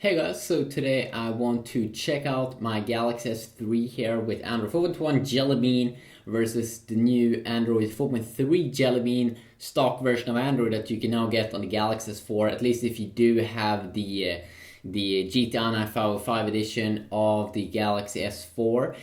Hey guys, so today I want to check out my Galaxy S3 here with Android 4.1 Jelly Bean versus the new Android 4.3 Jelly Bean stock version of Android that you can now get on the Galaxy S4, at least if you do have the GTI 505 edition of the Galaxy S4.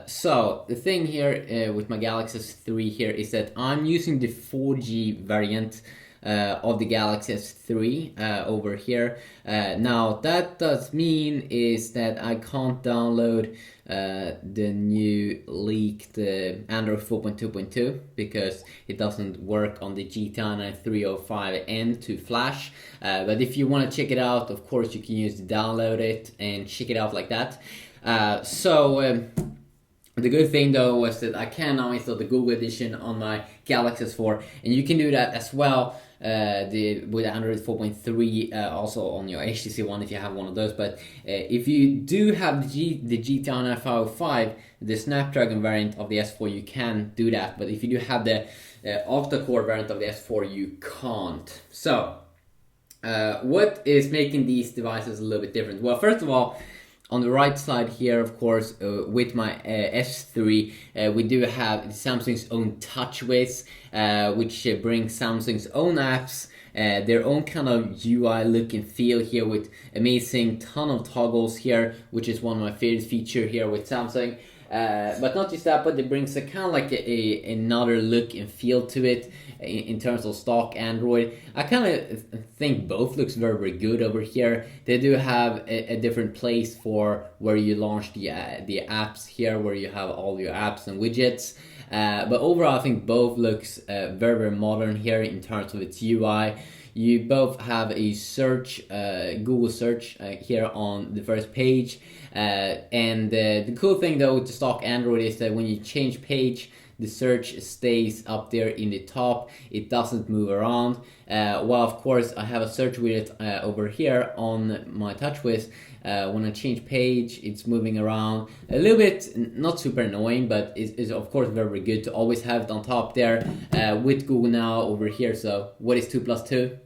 So the thing here with my Galaxy S3 here is that I'm using the 4G variant of the Galaxy S3 over here. Now that does mean is that I can't download the new leaked Android 4.2.2 because it doesn't work on the GTI 305N to flash. But if you want to check it out, of course you can use to download it and check it out like that. The good thing though was that I can now install the Google edition on my Galaxy S4, and you can do that as well with Android 4.3 also on your HTC One if you have one of those. But if you do have the GTI 505, the Snapdragon variant of the S4, you can do that. But if you do have the octa-core variant of the S4, you can't. So what is making these devices a little bit different? Well, first of all, on the right side here, of course, with my S3, we do have Samsung's own Touchwiz, which brings Samsung's own apps, their own kind of UI look and feel here with amazing ton of toggles here, which is one of my favorite features here with Samsung. But not just that, but it brings a kind of like another look and feel to it in terms of stock Android. I kind of think both looks very, very good over here. They do have a different place for where you launch the apps here, where you have all your apps and widgets. But overall, I think both looks very, very modern here in terms of its UI. You both have a search, Google search here on the first page. And the cool thing though with the stock Android is that when you change page, the search stays up there in the top. It doesn't move around. Well, of course, I have a search widget over here on my Touchwiz. When I change page, it's moving around a little bit, not super annoying, but is of course very, very good to always have it on top there with Google Now over here. So what is 2 plus 2?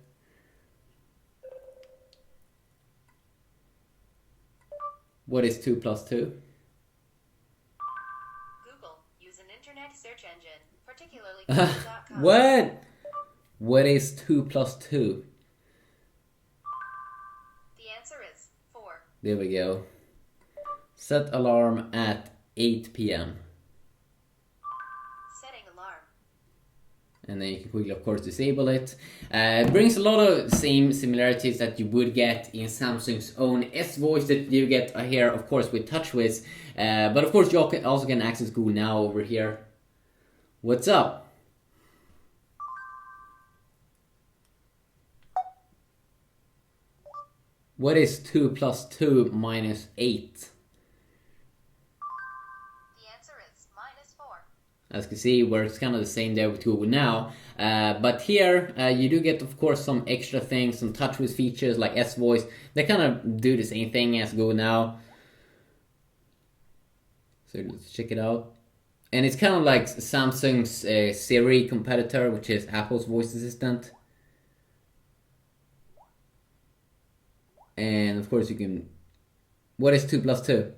What is 2 plus 2? Google. Use an internet search engine, particularly Google.com. What? What is 2 plus 2? The answer is 4. There we go. Set alarm at 8 p.m. Setting alarm. And then you can quickly, of course, disable it. It brings a lot of same similarities that you would get in Samsung's own S-Voice that you get here, of course, with Touchwiz. But of course, you also can access Google Now over here. What's up? What is 2 plus 2 minus 8? The answer is -4. As you can see, works kind of the same there with Google Now. But here, you do get, of course, some extra things, some Touchwiz features like S-Voice. They kind of do the same thing as Google Now. So let's check it out. And it's kind of like Samsung's Siri competitor, which is Apple's voice assistant. And of course you can... What is 2 plus 2?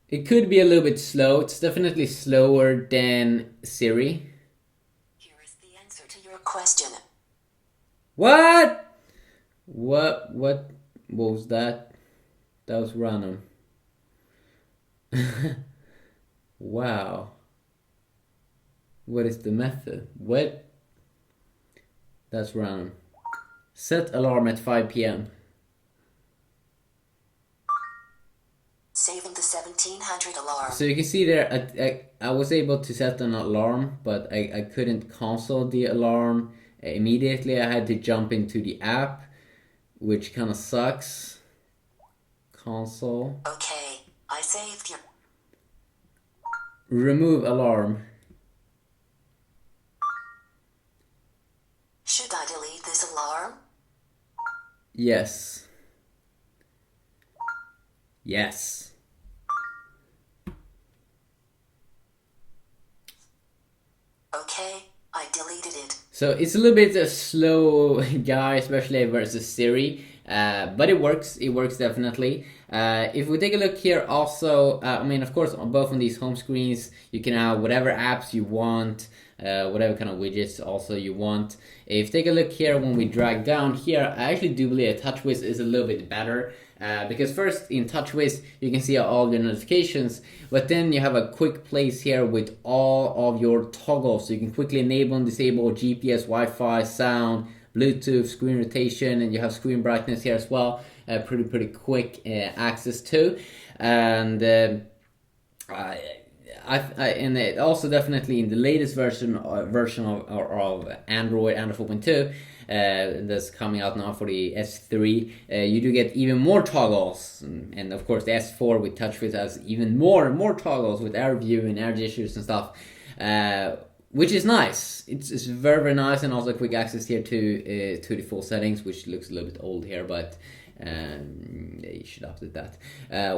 It could be a little bit slow. It's definitely slower than Siri. Here is the answer to your question. What? What was that? That was random. Wow. What is the method? What? That's random. Set alarm at 5 p.m. Saving the 1700 alarm. So you can see there, I was able to set an alarm, but I couldn't cancel the alarm immediately. I had to jump into the app, which kind of sucks. Cancel. Okay, I saved your... Remove alarm. Should I delete this alarm? Yes. Yes. Okay, I deleted it. So it's a little bit a slow guy, especially versus Siri, but it works. It works definitely. If we take a look here, also, I mean, of course, on both on these home screens, you can have whatever apps you want, whatever kind of widgets also you want. If you take a look here, when we drag down here, I actually do believe Touchwiz is a little bit better. Because first in Touchwiz you can see all your notifications, but then you have a quick place here with all of your toggles, so you can quickly enable and disable GPS, Wi-Fi, sound, Bluetooth, screen rotation, and you have screen brightness here as well. Pretty quick access to, and and it also definitely in the latest version of Android 4.2. That's coming out now for the S3, you do get even more toggles, and of course the S4 with Touchwiz has even more toggles with air view and air gestures and stuff, which is nice. It's very nice, and also quick access here to the full settings, which looks a little bit old here, but you should update that.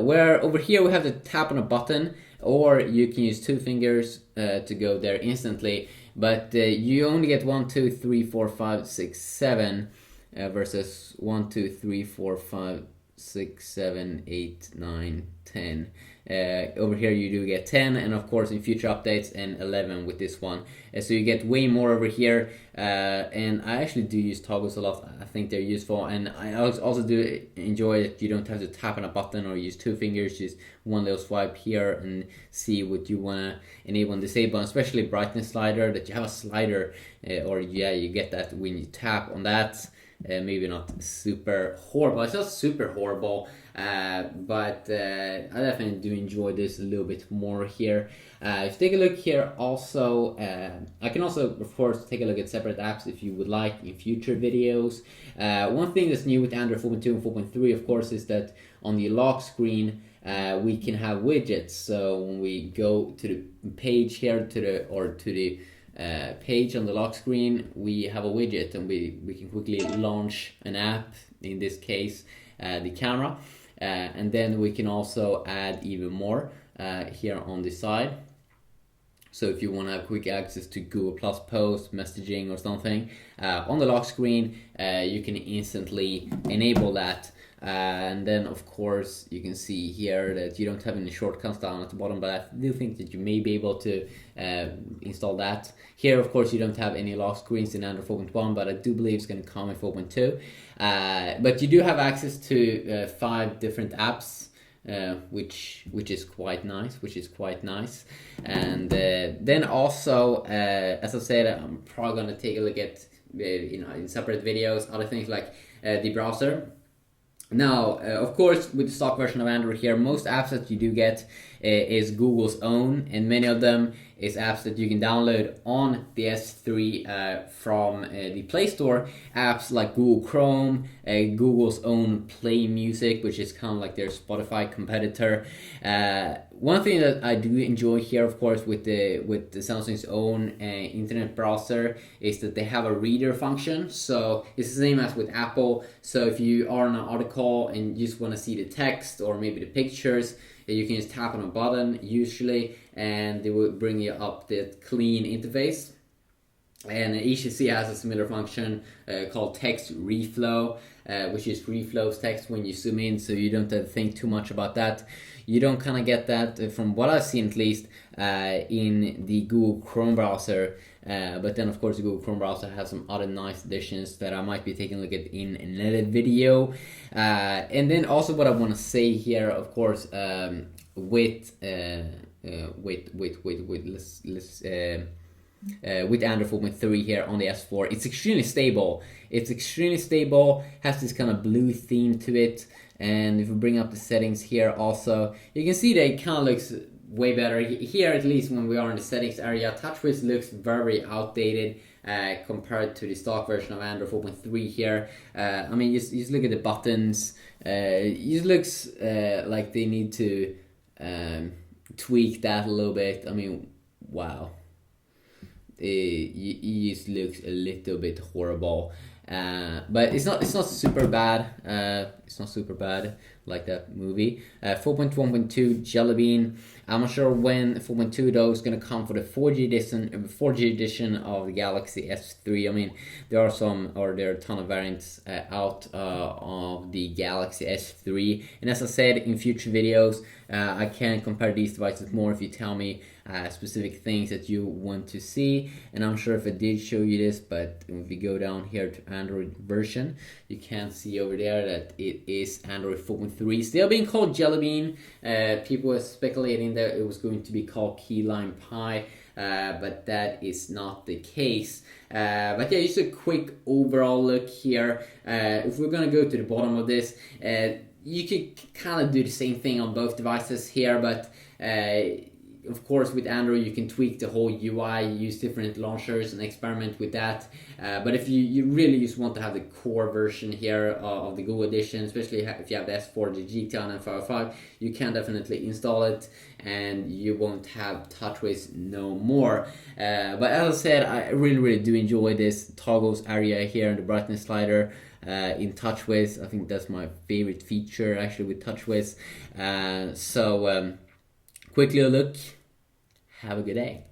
Where over here we have to tap on a button, or you can use 2 fingers to go there instantly. But you only get 1, 2, 3, 4, 5, 6, 7 versus 1, 2, 3, 4, 5, 6, 7, 8, 9, 10. Over here you do get 10, and of course in future updates, and 11 with this one. So you get way more over here, and I actually do use toggles a lot. I think they're useful, and I also do enjoy that you don't have to tap on a button or use 2 fingers, just one little swipe here and see what you want to enable and disable, especially brightness slider, that you have a slider, or yeah, you get that when you tap on that. Maybe not super horrible, it's not super horrible, but I definitely do enjoy this a little bit more here. If you take a look here also, I can also of course take a look at separate apps if you would like in future videos. One thing that's new with Android 4.2 and 4.3 of course is that on the lock screen we can have widgets. So when we go to the page here, to the page on the lock screen, we have a widget, and we can quickly launch an app, in this case the camera, and then we can also add even more here on the side. So if you want to have quick access to Google Plus post, messaging or something on the lock screen, you can instantly enable that. And then of course you can see here that you don't have any shortcuts down at the bottom, but I do think that you may be able to install that. Here of course you don't have any lock screens in Android 4.1, but I do believe it's going to come in 4.2. But you do have access to 5 different apps, which is quite nice. And then also, as I said, I'm probably going to take a look at in separate videos other things like the browser. Now, of course, with the stock version of Android here, most apps that you do get is Google's own, and many of them is apps that you can download on the S3 from the Play Store. Apps like Google Chrome, Google's own Play Music, which is kind of like their Spotify competitor. One thing that I do enjoy here, of course, with the Samsung's own internet browser is that they have a reader function. So it's the same as with Apple. So if you are on an article and you just want to see the text or maybe the pictures, you can just tap on a button usually, and it will bring you up the clean interface. And HTC has a similar function called text reflow, which is reflows text when you zoom in, so you don't have to think too much about that. You don't kind of get that, from what I've seen at least, in the Google Chrome browser. But then of course the Google Chrome browser has some other nice additions that I might be taking a look at in another video. And then also what I want to say here, of course, with Android 4.3 here on the S4, it's extremely stable. Has this kind of blue theme to it. And if we bring up the settings here also, you can see that it kind of looks way better. Here, at least when we are in the settings area, Touchwiz looks very outdated compared to the stock version of Android 4.3 here. I mean, just look at the buttons. It just looks like they need to tweak that a little bit. I mean, wow. It just looks a little bit horrible. But it's not super bad. It's not super bad like that movie. 4.1.2 Jelly Bean. I'm not sure when 4.2 though is gonna come for the 4G edition of the Galaxy S3. I mean, there are a ton of variants out of the Galaxy S3. And as I said in future videos, I can compare these devices more if you tell me specific things that you want to see. And I'm sure if I did show you this, but if we go down here to Android version, you can see over there that it is Android 4.3, still being called Jelly Bean. People were speculating that it was going to be called Key Lime Pie, but that is not the case. But yeah, just a quick overall look here. If we're gonna go to the bottom of this, you could kind of do the same thing on both devices here, but of course with Android you can tweak the whole UI, use different launchers and experiment with that. But if you really just want to have the core version here of the Google edition, especially if you have the S4, the GT and 505, you can definitely install it and you won't have Touchwiz no more. But as I said, I really do enjoy this toggles area here and the brightness slider. In Touchwiz, I think that's my favorite feature actually with Touchwiz. So quickly a look. Have a good day.